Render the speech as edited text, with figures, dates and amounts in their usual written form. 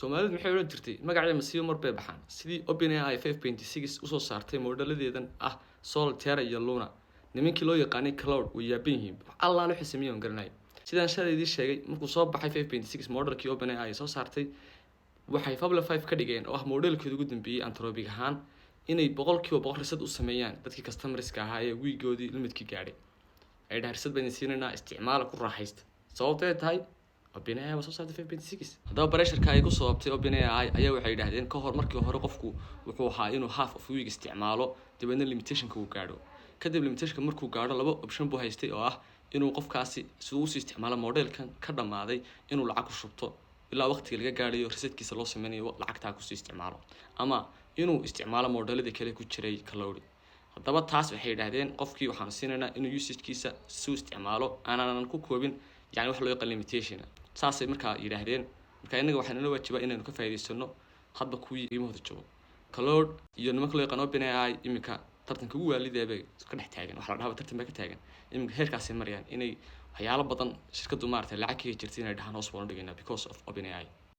Soomaalidu maxay oran jirtay magaceeda masiibo mar bay baxaan sidii OpenAI 5.6 usoo saartay moodaladeedan ah Solitaire iyo Luna nimankii loo yaqaanay Cloud way yaaban yihiin Allah loo xisamiyo garanay sidaan shaqadii sheegay markuu soo baxay 5.6 modelkii OpenAI soo saartay waxay Fable 5 ka dhigeen oo ah modelkii ugu dambeeyay Anthropic ahaan inay 100% reset u sameeyaan dadkii customerska ahaa ee wiigoodii limitki gaadhay ay dhaarsid bayn siinayna isticmaal ku raaxaysta sababtay tahay OpenAI waa soo saartay 5.6 hadaba pressure-ka ay ku soo abtay OpenAI ayaa waxay yiraahdeen ka hor markii hore qofku wuxuu ahaa inuu half of week isticmaalo dibadna limitation-ka uu gaadho kadib limitation-ka markuu gaadho laba option buu haystay oo ah inuu qofkaasi sidoo uu isticmaalo modelkan ka dhamaaday inuu lacag ku shubto ilaa waqtiga laga gaadhayo resetkiisa loo sameeyo lacagta ku sii isticmaalo ama inuu isticmaalo modelada kale ku jiray Cloud hadaba taas waxay yiraahdeen qofkii waxaan siinaynaa inuu usage-kiisa soo isticmaalo aanan ku koobin yani wax loo yaqaan limitation saasay markaa yiraahdeen marka inaga waxaan noo waajibaa inaynu ka faa'iideysano hadba kuwii qiimahooda joogo Cloud iyo nimanka loo yaqaan OpenAI imika tartanka ugu waalideebay ka dhex taagan waxa la dhahaa tartan ba ka taagan imika heerkaas ay marayaan inay waxyaalo badan shirkadu maartay lacag ka jirtay inay dhahan hoos baan dhigayna because of OpenAI